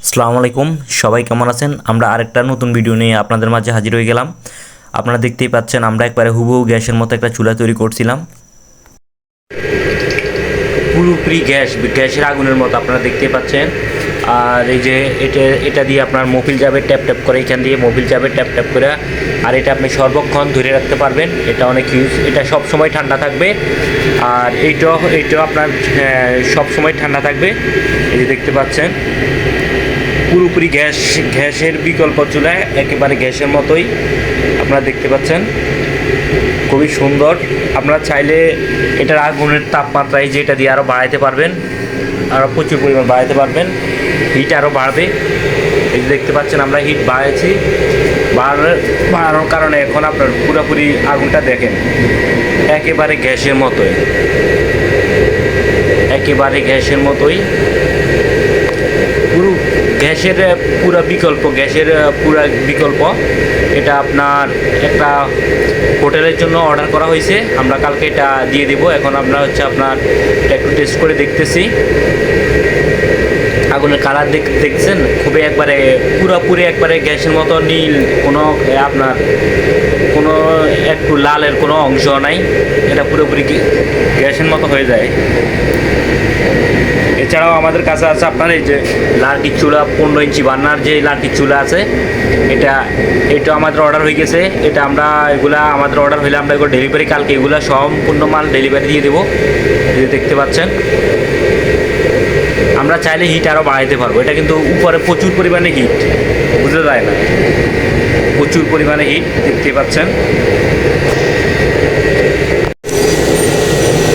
আসসালামু আলাইকুম, সবাই কেমন আছেন? আমরা আরেকটা নতুন ভিডিও নিয়ে আপনাদের মাঝে হাজির হয়ে গেলাম। আপনারা দেখতেই পাচ্ছেন আমরা একবারে হুবহু গ্যাসের মতো একটা চুলা তৈরি করছিলাম। পুরোপুরি গ্যাসের আগুনের মতো আপনারা দেখতেই পাচ্ছেন। আর এই যে এটা দিয়ে আপনার মোবিল যাবে ট্যাপ ট্যাপ করে, এখান দিয়ে মোবিল যাবে ট্যাপ ট্যাপ করে। আর এটা আপনি সর্বক্ষণ ধরে রাখতে পারবেন, এটা অনেক ইউজ, এটা সব সময় ঠান্ডা থাকবে। আর এইটাও আপনার সব সময় ঠান্ডা থাকবে। এই যে দেখতে পাচ্ছেন পুরোপুরি গ্যাসের বিকল্প চুলা, একেবারে গ্যাসের মতোই আপনারা দেখতে পাচ্ছেন, খুবই সুন্দর। আপনারা চাইলে এটার আগুনের তাপমাত্রা এই যে এটা দিয়ে আরও বাড়াইতে পারবেন, আরও প্রচুর পরিমাণ বাড়াইতে পারবেন, হিট আরও বাড়বে। এই যে দেখতে পাচ্ছেন আমরা হিট বাড়াইছি, বাড়ানোর কারণে এখন আপনার পুরোপুরি আগুনটা দেখেন একেবারে গ্যাসের মতোই, একেবারে গ্যাসের মতোই। গ্যাসের পুরা বিকল্প। এটা আপনার একটা হোটেলের জন্য অর্ডার করা হয়েছে, আমরা কালকে এটা দিয়ে দেব। এখন আপনার আপনার এটা একটু টেস্ট করে দেখতেছি। আগুনের কালার দেখছেন, খুবই একবারে পুরোপুরি একবারে গ্যাসের মতো নীল, আপনার কোনো একটু লালের কোনো অংশ নাই, এটা পুরোপুরি গ্যাসের মতো হয়ে যায়। এছাড়াও আমাদের কাছে আছে আপনার এই যে লার্কির চুলা, 15 ইঞ্চি বার্নার যে লার্কির চুলা আছে, এটা আমাদের অর্ডার হয়ে গেছে। এটা আমাদের অর্ডার হলে আমরা এগুলো ডেলিভারি কালকে এগুলো সম্পূর্ণ মাল ডেলিভারি দিয়ে দেবো। এই দেখতে পাচ্ছেন আমরা চাইলে হিট আরও বাড়াইতে পারবো। এটা কিন্তু উপরে প্রচুর পরিমাণে হিট, বোঝা যায় না, প্রচুর পরিমাণে হিট দেখতে পাচ্ছেন।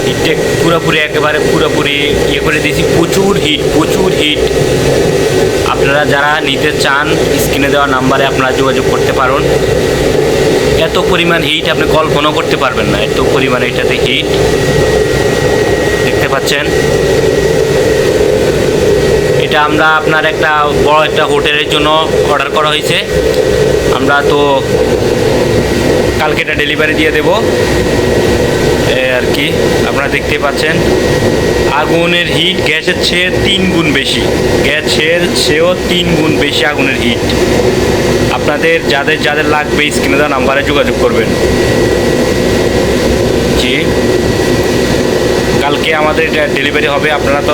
হিটটা পুরোপুরি ইয়ে করে দিয়েছি, প্রচুর হিট। আপনারা যারা নিতে চান স্ক্রিনে দেওয়া নাম্বারে আপনারা যোগাযোগ করতে পারেন। এত পরিমাণ হিট আপনি কল্পনা করতে পারবেন না, এত পরিমাণ এটাতে হিট দেখতে পাচ্ছেন। এটা আমরা আপনার একটা বড় একটা হোটেলের জন্য অর্ডার করা হয়েছে, আমরা তো কালকে এটা ডেলিভারি দিয়ে দেব আর কি। আপনারা দেখতে পাচ্ছেন আগুনের হিট গ্যাসের চেয়ে 3 গুণ বেশি, গ্যাসের চেয়েও 3 গুণ বেশি আগুনের হিট। আপনাদের যাদের লাগবে স্ক্রিনে দেওয়া নাম্বারে যোগাযোগ করবেন। জি, কালকে আমাদের এটা ডেলিভারি হবে। আপনারা তো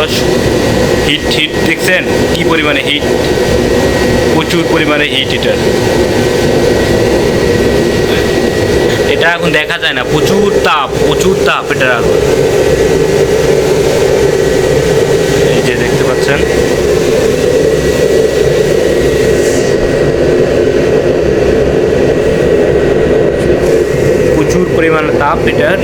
হিট দেখছেন কি পরিমাণে হিট, প্রচুর পরিমাণে হিট। এটা এখন দেখা যায় না, প্রচুর তাপ এটার আগুন। এই যে দেখতে পাচ্ছেন প্রচুর পরিমাণ তাপ এটার।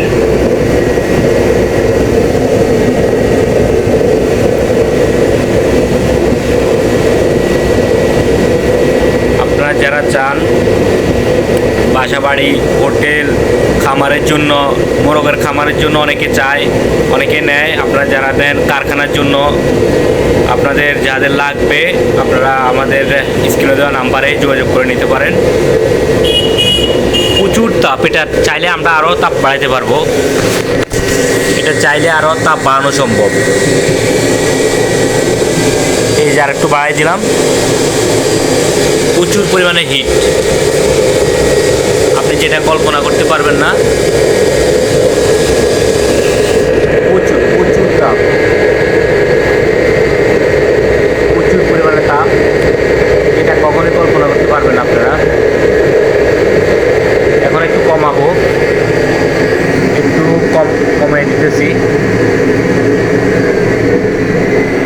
আপনারা যারা চান বাসাবাড়ি, হোটেল, খামারের জন্য, মোরগের খামারের জন্য অনেকে চায়, অনেকে নেয়, আপনারা যারা দেন কারখানার জন্য, আপনাদের যাদের লাগবে আপনারা আমাদের স্ক্রিনে দেওয়া নাম্বারে যোগাযোগ করে নিতে পারেন। প্রচুর তাপ, এটা চাইলে আমরা আরও তাপ বাড়াইতে পারবো, এটা চাইলে আরও তাপ বাড়ানো সম্ভব। এই যে আরেকটু বাড়াই দিলাম, প্রচুর পরিমাণে হিট, আপনি যেটা কল্পনা করতে পারবেন না, প্রচুর তাপ, প্রচুর পরিমাণে তাপ, এটা কখনোই কল্পনা করতে পারবেন না আপনারা। এখন একটু কমাবো, একটু কমিয়ে দিতেছি।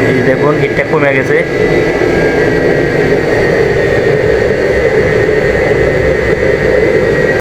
এই দেখুন হিটটা কমে গেছে।